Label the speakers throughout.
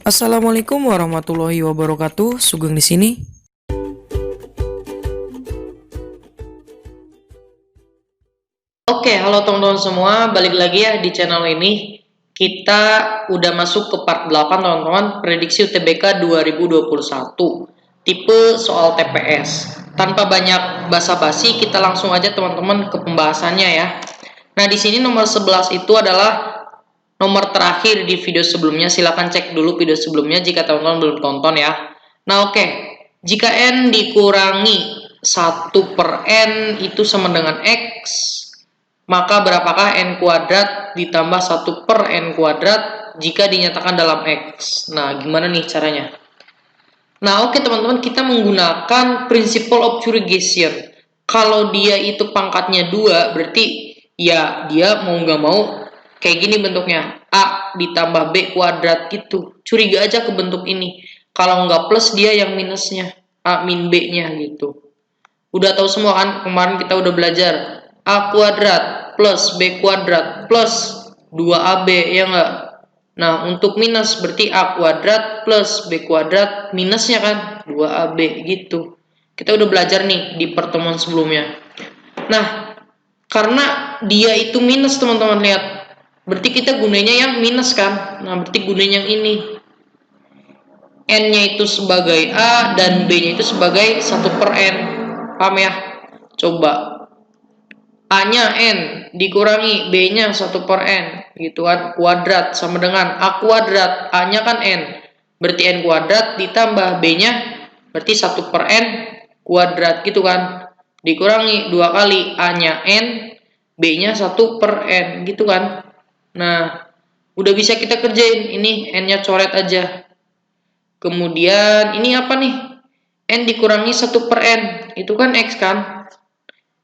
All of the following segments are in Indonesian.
Speaker 1: Assalamualaikum warahmatullahi wabarakatuh. Sugeng di sini.
Speaker 2: Oke, halo teman-teman semua, balik lagi ya di channel ini. Kita udah masuk ke part 8 teman-teman, prediksi UTBK 2021, tipe soal TPS. Tanpa banyak basa-basi, kita langsung aja teman-teman ke pembahasannya ya. Nah, di sini nomor 11 itu adalah nomor terakhir di video sebelumnya. Silahkan cek dulu video sebelumnya jika teman-teman belum tonton ya. Nah, oke. Jika N dikurangi 1/N itu sama dengan X, maka berapakah N kuadrat ditambah 1/N kuadrat jika dinyatakan dalam X? Nah, gimana nih caranya? Nah, oke teman-teman, kita menggunakan principle of surrogation. Kalau dia itu pangkatnya 2, berarti ya dia mau nggak mau kayak gini bentuknya. A ditambah B kuadrat gitu. Curiga aja ke bentuk ini. Kalau nggak plus, dia yang minusnya. A min B-nya gitu. Udah tahu semua kan, kemarin kita udah belajar. A kuadrat plus B kuadrat plus 2AB, ya nggak? Nah, untuk minus berarti A kuadrat plus B kuadrat minusnya kan 2AB gitu. Kita udah belajar nih di pertemuan sebelumnya. Nah, karena dia itu minus teman-teman, lihat. Berarti kita gunanya yang minus kan. Nah, berarti gunanya yang ini. N-nya itu sebagai A dan B-nya itu sebagai 1/N. Paham ya? Coba. A-nya N dikurangi B-nya 1/N gitu kan, kuadrat sama dengan A kuadrat. A-nya kan N, berarti N kuadrat ditambah B-nya berarti 1/N kuadrat gitu kan, dikurangi 2 kali A-nya N, B-nya 1/N gitu kan. Nah, udah bisa kita kerjain. Ini N-nya coret aja. Kemudian ini apa nih? N dikurangi 1/N itu kan X kan.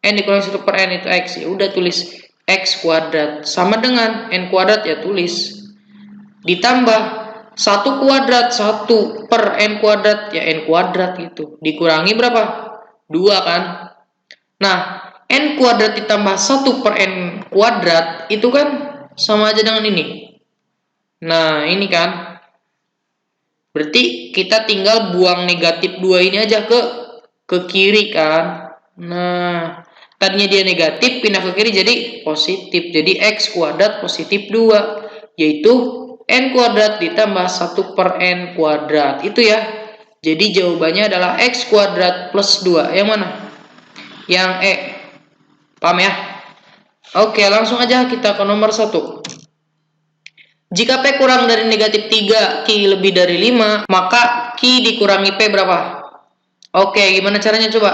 Speaker 2: N dikurangi 1/N itu X. Ya udah, tulis X kuadrat sama dengan N kuadrat, ya tulis. Ditambah 1 kuadrat 1/N kuadrat, ya N kuadrat gitu. Dikurangi berapa? 2 kan. Nah, N kuadrat ditambah 1/N kuadrat itu kan sama aja dengan ini. Nah, ini kan. Berarti kita tinggal buang negatif 2 ini aja ke kiri kan. Nah, tadinya dia negatif, pindah ke kiri jadi positif. Jadi X kuadrat positif 2, yaitu N kuadrat ditambah 1/N kuadrat. Itu ya. Jadi jawabannya adalah X kuadrat plus 2. Yang mana? Yang E. Paham ya? Oke, langsung aja kita ke nomor 1. Jika P kurang dari negatif 3, Q lebih dari 5, maka Q dikurangi P berapa? Oke, gimana caranya coba?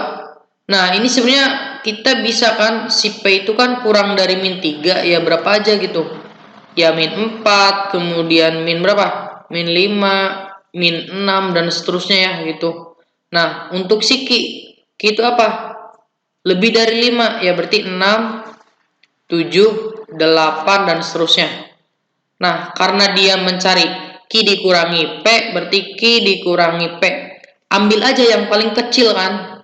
Speaker 2: Nah, ini sebenarnya kita bisa kan, si P itu kan kurang dari min 3, ya berapa aja gitu. Ya min 4, kemudian min berapa? Min 5, min 6, dan seterusnya ya gitu. Nah, untuk si Q itu apa? Lebih dari 5, ya berarti 6, 7, 8, dan seterusnya. Nah, karena dia mencari Q dikurangi P, berarti Q dikurangi P. Ambil aja yang paling kecil kan.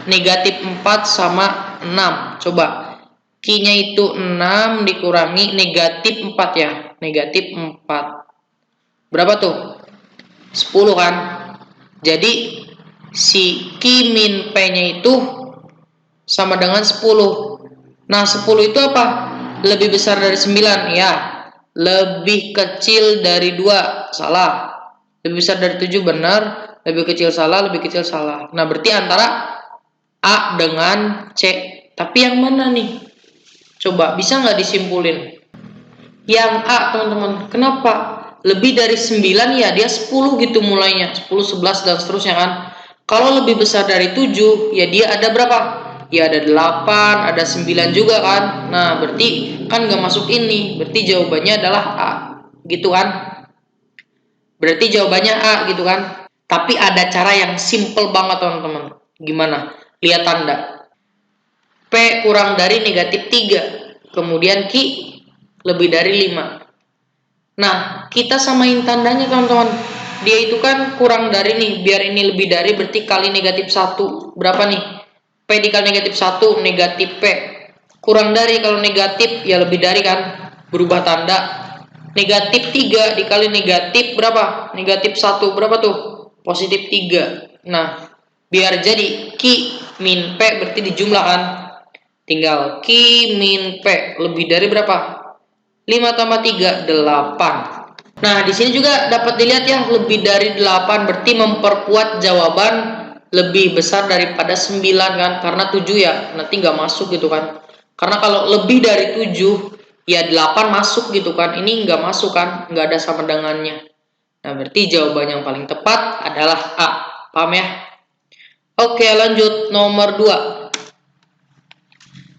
Speaker 2: Negatif 4 sama 6. Coba. Q-nya itu 6 dikurangi negatif 4 ya. Negatif 4. Berapa tuh? 10 kan. Jadi, si Q min P-nya itu sama dengan 10. Nah, 10 itu apa? Lebih besar dari 9, ya. Lebih kecil dari 2, salah. Lebih besar dari 7, benar. Lebih kecil salah, lebih kecil salah. Nah, berarti antara A dengan C. Tapi yang mana nih? Coba, bisa nggak disimpulin? Yang A, teman-teman. Kenapa? Lebih dari 9, ya dia 10 gitu mulainya. 10, 11, dan seterusnya kan. Kalau lebih besar dari 7, ya dia ada berapa? Ya ada 8, ada 9 juga kan. Nah, berarti kan nggak masuk ini. Berarti jawabannya adalah A. Gitu kan. Berarti jawabannya A gitu kan. Tapi ada cara yang simple banget teman-teman. Gimana? Lihat tanda. P kurang dari negatif 3. Kemudian Q lebih dari 5. Nah, kita samain tandanya teman-teman. Dia itu kan kurang dari nih. Biar ini lebih dari berarti kali negatif 1. Berapa nih? P dikali negatif 1, negatif P. Kurang dari, kalau negatif ya lebih dari kan. Berubah tanda. Negatif 3 dikali negatif berapa? Negatif 1 berapa tuh? Positif 3. Nah, biar jadi Q min P berarti dijumlahkan. Tinggal Q min P lebih dari berapa? 5 tambah 3, 8. Nah, di sini juga dapat dilihat ya, lebih dari 8 berarti memperkuat jawaban lebih besar daripada 9 kan? Karena 7 ya, nanti nggak masuk gitu kan. Karena kalau lebih dari 7 ya 8 masuk gitu kan, ini nggak masuk kan, nggak ada sama dengannya. Nah, berarti jawaban yang paling tepat adalah A. Paham ya? Oke, lanjut nomor 2.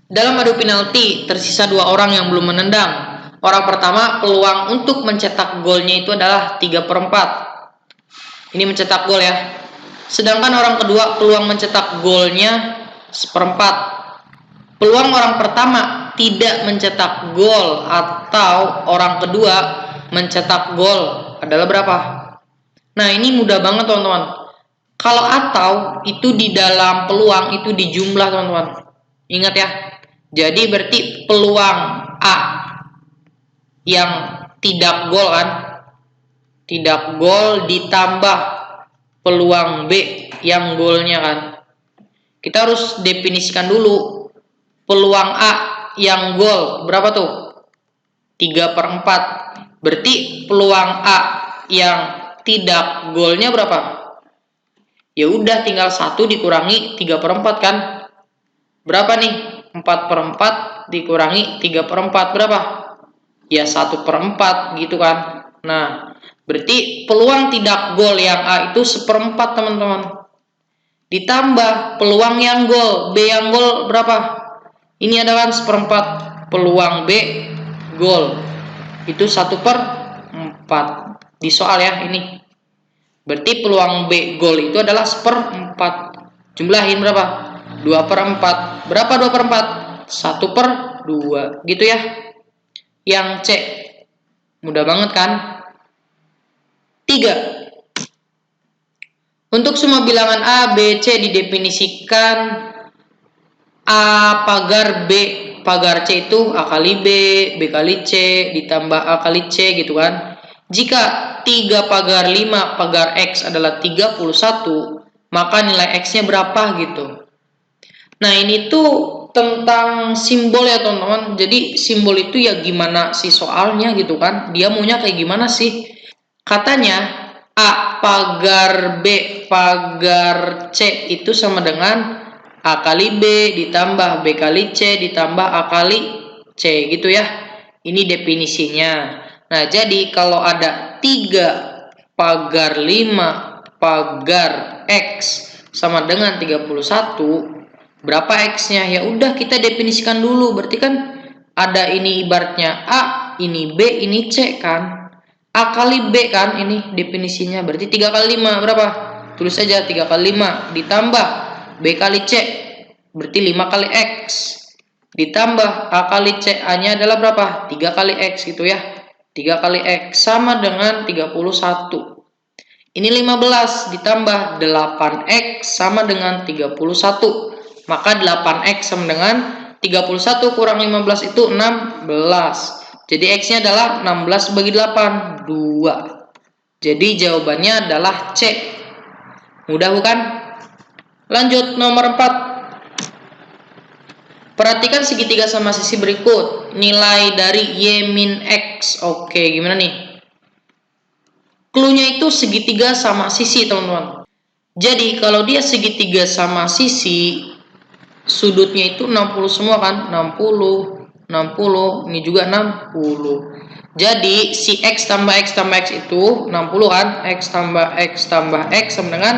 Speaker 2: Dalam adu penalti tersisa 2 orang yang belum menendang. Orang pertama peluang untuk mencetak golnya itu adalah 3/4. Ini mencetak gol ya. Sedangkan orang kedua peluang mencetak golnya 1/4. Peluang orang pertama tidak mencetak gol atau orang kedua mencetak gol adalah berapa? Nah, ini mudah banget teman-teman. Kalau atau itu di dalam peluang itu dijumlah teman-teman. Ingat ya. Jadi berarti peluang A yang tidak gol kan? Tidak gol ditambah peluang B yang golnya kan. Kita harus definisikan dulu. Peluang A yang gol berapa tuh? 3/4. Berarti peluang A yang tidak golnya berapa? Ya udah tinggal 1 dikurangi 3/4 kan? Berapa nih? 4/4 dikurangi 3/4 berapa? Ya 1/4 gitu kan. Nah, berarti peluang tidak gol yang A itu 1/4 teman-teman. Ditambah peluang yang gol, B yang gol berapa? Ini adalah 1/4, peluang B gol itu 1/4 di soal ya ini. Berarti peluang B gol itu adalah 1/4. Jumlahin berapa? 2/4. Berapa 2/4? 1/2 gitu ya. Yang C mudah banget kan? 3. Untuk semua bilangan A, B, C didefinisikan A pagar B pagar C itu A kali B, B kali C, ditambah A kali C gitu kan. Jika 3 pagar 5 pagar X adalah 31, maka nilai X-nya berapa gitu. Nah, ini tuh tentang simbol ya teman-teman. Jadi simbol itu ya gimana sih soalnya gitu kan. Dia maunya kayak gimana sih. Katanya A pagar B pagar C itu sama dengan A kali B ditambah B kali C ditambah A kali C gitu ya. Ini definisinya. Nah, jadi kalau ada 3 pagar 5 pagar X sama dengan 31, berapa X-nya? Ya udah kita definisikan dulu. Berarti kan ada ini ibaratnya A, ini B, ini C kan. A kali B kan ini definisinya. Berarti 3 kali 5 berapa? Tulis saja 3 kali 5 ditambah B kali C berarti 5 kali X ditambah A kali C A-nya adalah berapa? 3 kali X gitu ya. 3 kali X sama dengan 31. Ini 15 ditambah 8X sama dengan 31. Maka 8X sama dengan 31 kurang 15 itu 16. Jadi X-nya adalah 16 bagi 8, 2. Jadi jawabannya adalah C. Mudah bukan? Lanjut nomor 4. Perhatikan segitiga sama sisi berikut. Nilai dari Y min X. Oke, gimana nih? Cluenya itu segitiga sama sisi, teman-teman. Jadi, kalau dia segitiga sama sisi, sudutnya itu 60 semua kan? 60, 60, ini juga 60. Jadi, si X tambah X tambah X itu 60 kan? X tambah X tambah X sama dengan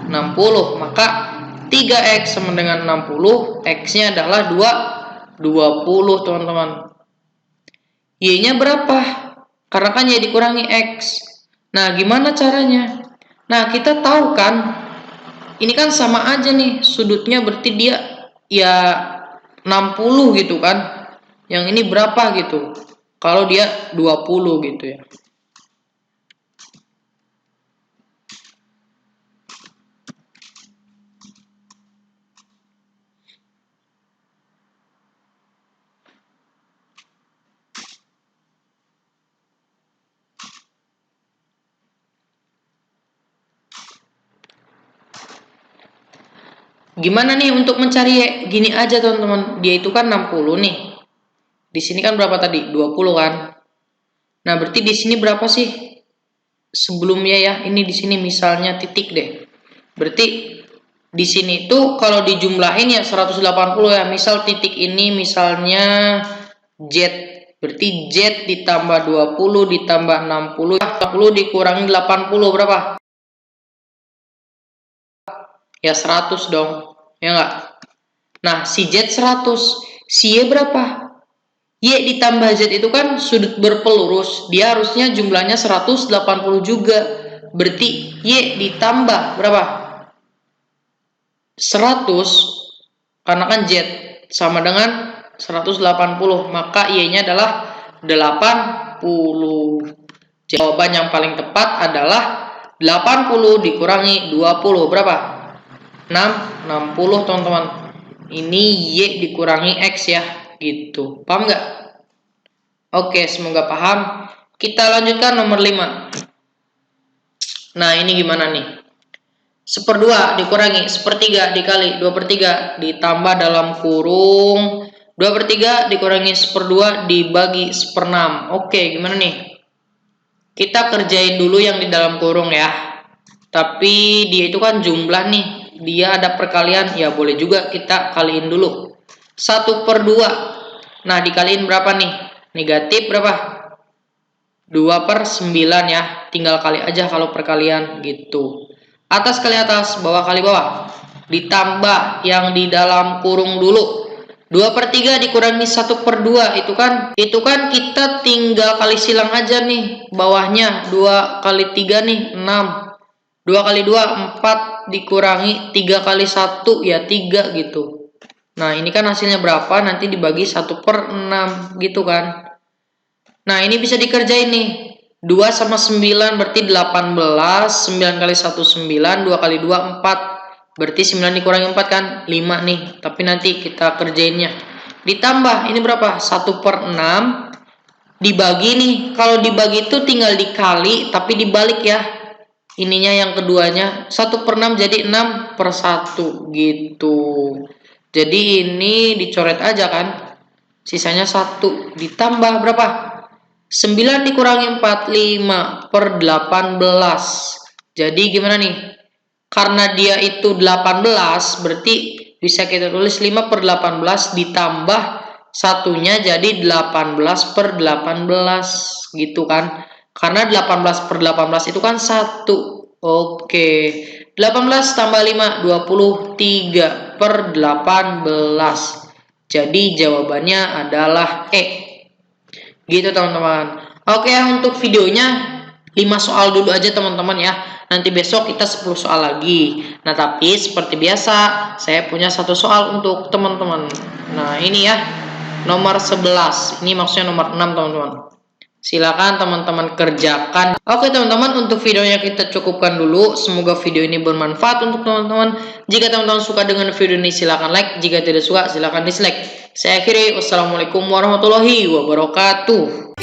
Speaker 2: 60. Maka 3X sama dengan 60, X-nya adalah 20, teman-teman. Y-nya berapa? Karena kan Y dikurangi X. Nah, gimana caranya? Nah, kita tahu kan, ini kan sama aja nih, sudutnya berarti dia ya 60 gitu kan. Yang ini berapa gitu? Kalau dia 20 gitu ya. Gimana nih untuk mencari Y? Gini aja teman-teman. Dia itu kan 60 nih. Di sini kan berapa tadi? 20 kan? Nah, berarti di sini berapa sih? Sebelumnya ya, ini di sini misalnya titik deh. Berarti di sini tuh kalau dijumlahin ya 180 ya. Misal titik ini misalnya Z. Berarti Z ditambah 20 ditambah 60. 60 dikurangi 80 berapa? Ya 100 dong. Ya enggak? Nah, si Z 100. Si Y berapa? Y ditambah Z itu kan sudut berpelurus. Dia harusnya jumlahnya 180 juga. Berarti Y ditambah berapa? 100. Karena kan Z sama dengan 180. Maka Y-nya adalah 80. Jawaban yang paling tepat adalah 80 dikurangi 20. Berapa? 60 teman-teman. Ini Y dikurangi X ya, gitu. Paham nggak? Oke, semoga paham. Kita lanjutkan nomor 5. Nah, ini gimana nih? 1/2 dikurangi 1/3 dikali 2/3 ditambah dalam kurung 2/3 dikurangi 1/2 dibagi 1/6. Oke, gimana nih? Kita kerjain dulu yang di dalam kurung ya. Tapi dia itu kan jumlah nih. Dia ada perkalian, ya boleh juga kita kaliin dulu. 1/2. Nah, dikaliin berapa nih? Negatif berapa? 2/9 ya. Tinggal kali aja kalau perkalian gitu. Atas kali atas, bawah kali bawah. Ditambah yang di dalam kurung dulu. 2/3 dikurangi 1/2 itu kan kita tinggal kali silang aja nih. Bawahnya 2 kali 3 nih 6. 2 kali 2 4 dikurangi 3 kali 1 ya 3 gitu. Nah, ini kan hasilnya berapa? Nanti dibagi 1/6 gitu kan. Nah, ini bisa dikerjain nih. 2 sama 9 berarti 18. 9 kali 1 9. 2 kali 2 4. Berarti 9 dikurangi 4 kan? 5 nih. Tapi nanti kita kerjainnya. Ditambah ini berapa? 1/6. Dibagi nih. Kalau dibagi itu tinggal dikali. Tapi dibalik ya. Ininya yang keduanya. 1/6 jadi 6/1 gitu. Jadi ini dicoret aja kan. Sisanya 1. Ditambah berapa? 9 dikurangi 4, 5/18. Jadi gimana nih? Karena dia itu 18, berarti bisa kita tulis 5/18 ditambah satunya jadi 18/18 gitu kan. Karena 18/18 itu kan 1. Oke. 18 tambah 5, 23/18. Jadi jawabannya adalah E. Gitu teman-teman. Oke, untuk videonya 5 soal dulu aja teman-teman ya. Nanti besok kita 10 soal lagi. Nah, tapi seperti biasa saya punya satu soal untuk teman-teman. Nah, ini ya. Nomor 11. Ini maksudnya nomor 6 teman-teman. Silakan teman-teman kerjakan. Oke teman-teman, untuk videonya kita cukupkan dulu. Semoga video ini bermanfaat untuk teman-teman. Jika teman-teman suka dengan video ini silakan like. Jika tidak suka silakan dislike. Saya akhiri. Wassalamualaikum warahmatullahi wabarakatuh.